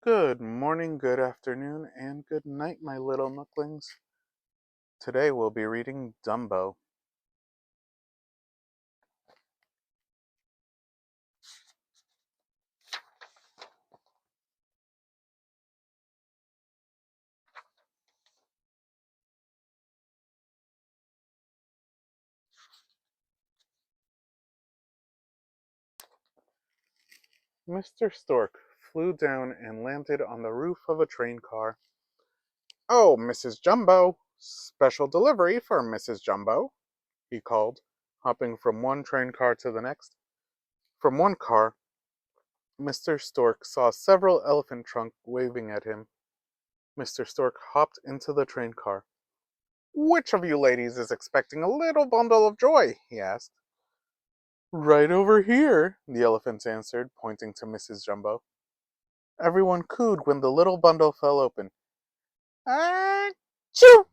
Good morning, good afternoon, and good night, my little nooklings. Today we'll be reading Dumbo. Mr. Stork flew down and landed on the roof of a train car. Oh, Mrs. Jumbo! Special delivery for Mrs. Jumbo, he called, hopping from one train car to the next. From one car, Mr. Stork saw several elephant trunks waving at him. Mr. Stork hopped into the train car. Which of you ladies is expecting a little bundle of joy? He asked. Right over here, the elephants answered, pointing to Mrs. Jumbo. Everyone cooed when the little bundle fell open. Achoo!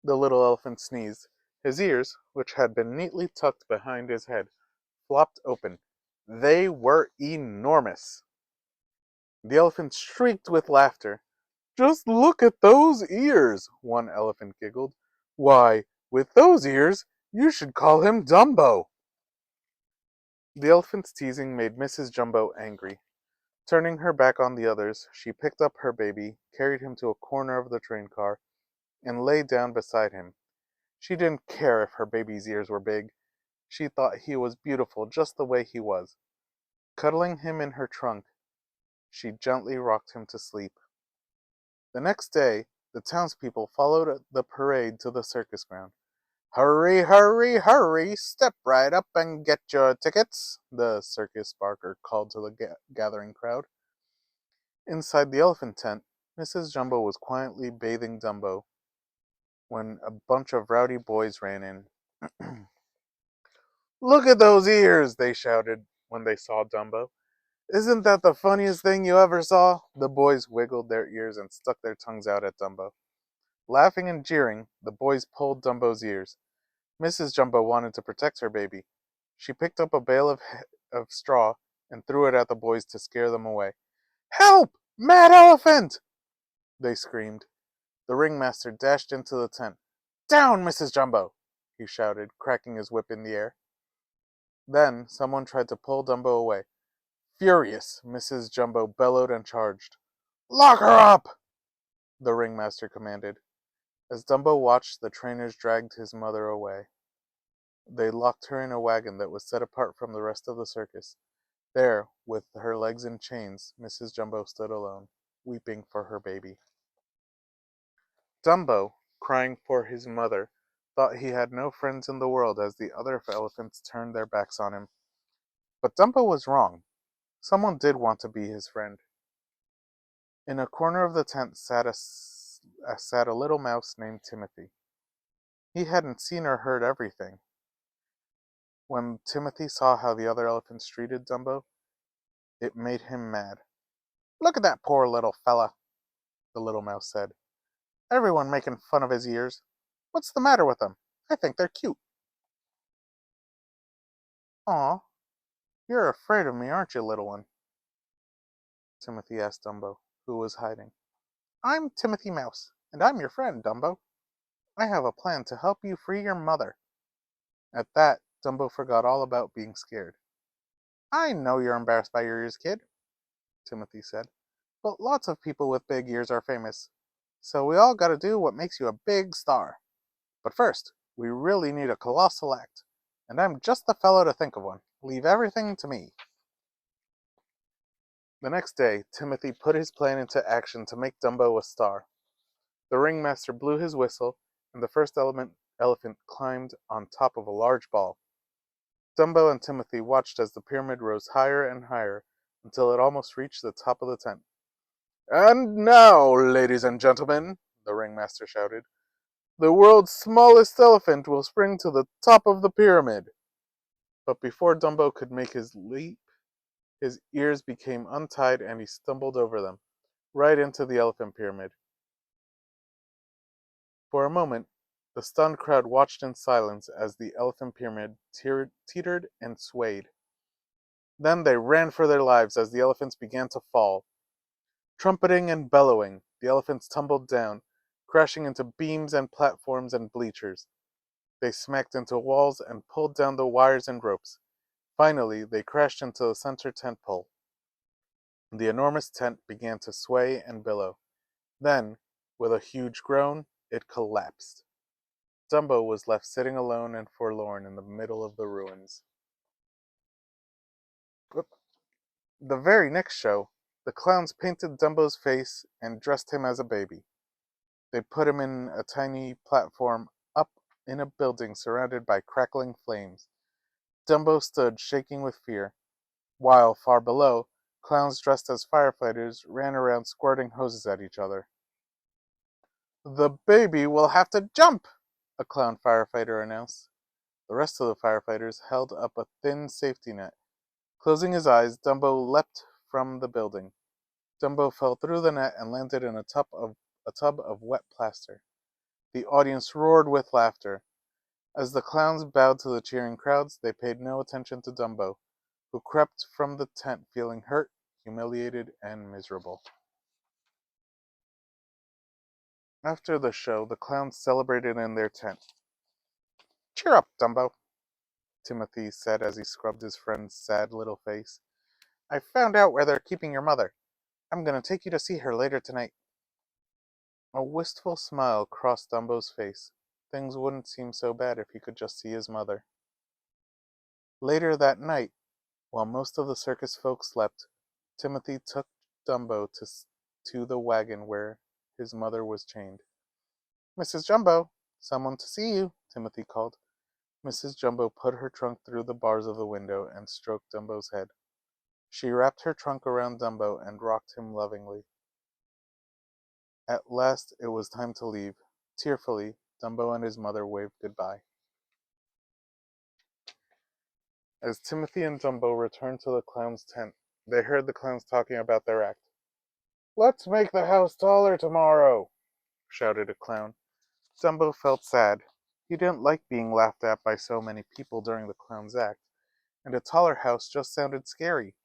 The little elephant sneezed. His ears, which had been neatly tucked behind his head, flopped open. They were enormous. The elephants shrieked with laughter. Just look at those ears, one elephant giggled. Why, with those ears, you should call him Dumbo. The elephant's teasing made Mrs. Jumbo angry. Turning her back on the others, she picked up her baby, carried him to a corner of the train car, and lay down beside him. She didn't care if her baby's ears were big. She thought he was beautiful just the way he was. Cuddling him in her trunk, she gently rocked him to sleep. The next day, the townspeople followed the parade to the circus ground. Hurry, hurry, hurry! Step right up and get your tickets, the circus barker called to the gathering crowd. Inside the elephant tent, Mrs. Jumbo was quietly bathing Dumbo when a bunch of rowdy boys ran in. Look at those ears, they shouted when they saw Dumbo. Isn't that the funniest thing you ever saw? The boys wiggled their ears and stuck their tongues out at Dumbo. Laughing and jeering, the boys pulled Dumbo's ears. Mrs. Jumbo wanted to protect her baby. She picked up a bale of straw and threw it at the boys to scare them away. Help! Mad elephant! They screamed. The ringmaster dashed into the tent. Down, Mrs. Jumbo! He shouted, cracking his whip in the air. Then someone tried to pull Dumbo away. Furious, Mrs. Jumbo bellowed and charged. Lock her up! The ringmaster commanded. As Dumbo watched, the trainers dragged his mother away. They locked her in a wagon that was set apart from the rest of the circus. There, with her legs in chains, Mrs. Jumbo stood alone, weeping for her baby. Dumbo, crying for his mother, thought he had no friends in the world as the other elephants turned their backs on him. But Dumbo was wrong. Someone did want to be his friend. In a corner of the tent sat a little mouse named Timothy. He hadn't seen or heard everything. When Timothy saw how the other elephants treated Dumbo, it made him mad. Look at that poor little fella, the little mouse said. Everyone making fun of his ears. What's the matter with them? I think they're cute. Aw, you're afraid of me, aren't you, little one? Timothy asked Dumbo, who was hiding. I'm Timothy Mouse, and I'm your friend, Dumbo. I have a plan to help you free your mother. At that, Dumbo forgot all about being scared. I know you're embarrassed by your ears, kid, Timothy said, but lots of people with big ears are famous. So we all gotta do what makes you a big star. But first, we really need a colossal act, and I'm just the fellow to think of one. Leave everything to me. The next day, Timothy put his plan into action to make Dumbo a star. The ringmaster blew his whistle, and the first elephant climbed on top of a large ball. Dumbo and Timothy watched as the pyramid rose higher and higher until it almost reached the top of the tent. And now, ladies and gentlemen, the ringmaster shouted, the world's smallest elephant will spring to the top of the pyramid. But before Dumbo could make his leap, his ears became untied and he stumbled over them, right into the elephant pyramid. For a moment, the stunned crowd watched in silence as the elephant pyramid teetered and swayed. Then they ran for their lives as the elephants began to fall. Trumpeting and bellowing, the elephants tumbled down, crashing into beams and platforms and bleachers. They smacked into walls and pulled down the wires and ropes. Finally, they crashed into the center tent pole. The enormous tent began to sway and billow. Then, with a huge groan, it collapsed. Dumbo was left sitting alone and forlorn in the middle of the ruins. The very next show, the clowns painted Dumbo's face and dressed him as a baby. They put him in a tiny platform up in a building surrounded by crackling flames. Dumbo stood shaking with fear, while far below, clowns dressed as firefighters ran around squirting hoses at each other. "The baby will have to jump," a clown firefighter announced. The rest of the firefighters held up a thin safety net. Closing his eyes, Dumbo leapt from the building. Dumbo fell through the net and landed in a tub of wet plaster. The audience roared with laughter. As the clowns bowed to the cheering crowds, they paid no attention to Dumbo, who crept from the tent feeling hurt, humiliated, and miserable. After the show, the clowns celebrated in their tent. "Cheer up, Dumbo," Timothy said as he scrubbed his friend's sad little face. "I found out where they're keeping your mother. I'm going to take you to see her later tonight." A wistful smile crossed Dumbo's face. Things wouldn't seem so bad if he could just see his mother. Later that night, while most of the circus folk slept, Timothy took Dumbo to the wagon where his mother was chained. "Mrs. Jumbo, someone to see you," Timothy called. Mrs. Jumbo put her trunk through the bars of the window and stroked Dumbo's head. She wrapped her trunk around Dumbo and rocked him lovingly. At last it was time to leave. Tearfully, Dumbo and his mother waved goodbye. As Timothy and Dumbo returned to the clown's tent, they heard the clowns talking about their act. "Let's make the house taller tomorrow," shouted a clown. Dumbo felt sad. He didn't like being laughed at by so many people during the clown's act, and a taller house just sounded scary.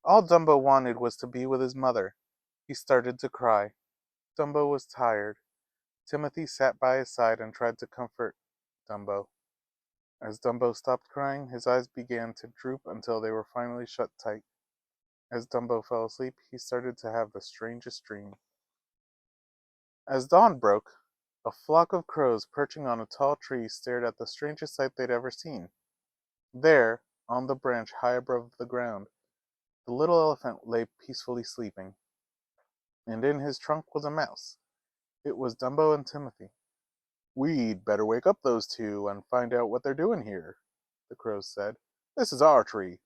All Dumbo wanted was to be with his mother. He started to cry. Dumbo was tired. Timothy sat by his side and tried to comfort Dumbo. As Dumbo stopped crying, his eyes began to droop until they were finally shut tight. As Dumbo fell asleep, he started to have the strangest dream. As dawn broke, a flock of crows perching on a tall tree stared at the strangest sight they'd ever seen. There, on the branch high above the ground, the little elephant lay peacefully sleeping. And in his trunk was a mouse. It was Dumbo and Timothy. "We'd better wake up those two and find out what they're doing here," the crows said. "This is our tree.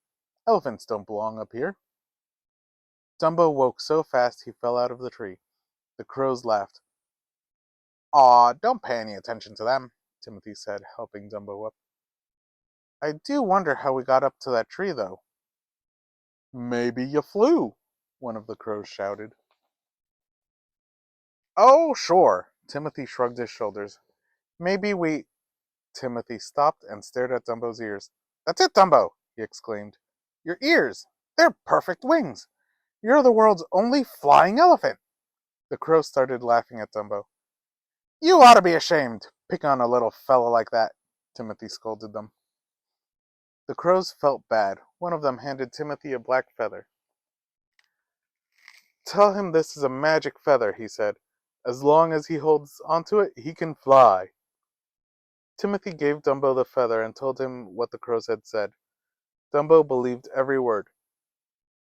Elephants don't belong up here." Dumbo woke so fast he fell out of the tree. The crows laughed. "Aw, don't pay any attention to them," Timothy said, helping Dumbo up. "I do wonder how we got up to that tree, though." "Maybe you flew," one of the crows shouted. "Oh, sure," Timothy shrugged his shoulders. "Maybe we—" Timothy stopped and stared at Dumbo's ears. "That's it, Dumbo!" he exclaimed. "Your ears! They're perfect wings! You're the world's only flying elephant!" The crows started laughing at Dumbo. "You ought to be ashamed, pick on a little fellow like that," Timothy scolded them. The crows felt bad. One of them handed Timothy a black feather. "Tell him this is a magic feather," he said. "As long as he holds onto it, he can fly." Timothy gave Dumbo the feather and told him what the crows had said. Dumbo believed every word.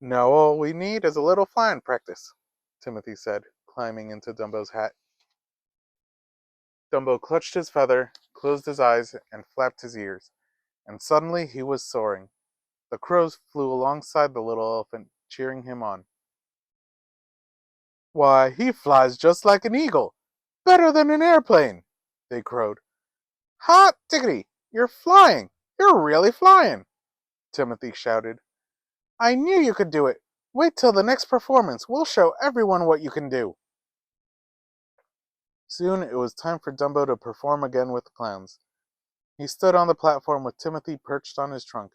"Now all we need is a little flying practice," Timothy said, climbing into Dumbo's hat. Dumbo clutched his feather, closed his eyes, and flapped his ears, and suddenly he was soaring. The crows flew alongside the little elephant, cheering him on. "Why, he flies just like an eagle! Better than an airplane!" they crowed. "Hot diggity! You're flying! You're really flying!" Timothy shouted. "I knew you could do it! Wait till the next performance. We'll show everyone what you can do." Soon it was time for Dumbo to perform again with the clowns. He stood on the platform with Timothy perched on his trunk.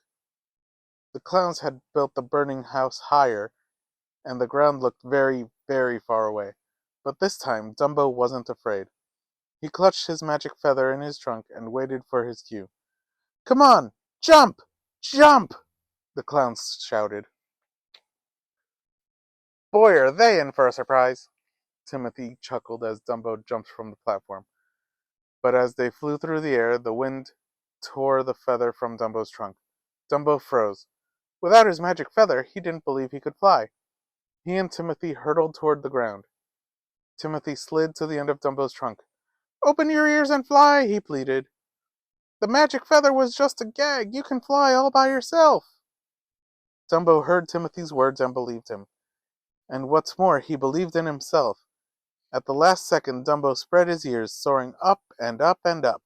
The clowns had built the burning house higher, and the ground looked very, very far away. But this time, Dumbo wasn't afraid. He clutched his magic feather in his trunk and waited for his cue. Come on! Jump! Jump! The clowns shouted. Boy, are they in for a surprise! Timothy chuckled as Dumbo jumped from the platform. But as they flew through the air, the wind tore the feather from Dumbo's trunk. Dumbo froze. Without his magic feather, he didn't believe he could fly. He and Timothy hurtled toward the ground. Timothy slid to the end of Dumbo's trunk. Open your ears and fly, he pleaded. The magic feather was just a gag. You can fly all by yourself. Dumbo heard Timothy's words and believed him. And what's more, he believed in himself. At the last second, Dumbo spread his ears, soaring up and up and up.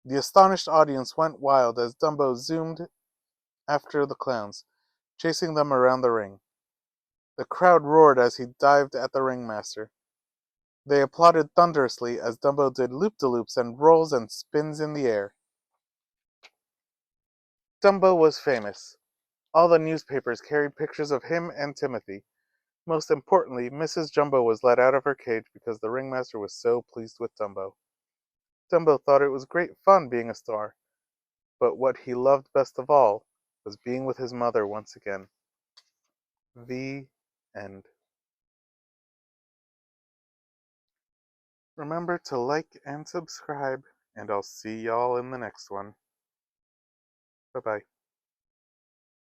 The astonished audience went wild as Dumbo zoomed after the clowns, chasing them around the ring. The crowd roared as he dived at the ringmaster. They applauded thunderously as Dumbo did loop-de-loops and rolls and spins in the air. Dumbo was famous. All the newspapers carried pictures of him and Timothy. Most importantly, Mrs. Jumbo was let out of her cage because the ringmaster was so pleased with Dumbo. Dumbo thought it was great fun being a star, but what he loved best of all was being with his mother once again. The end. Remember to like and subscribe, and I'll see y'all in the next one. Bye-bye.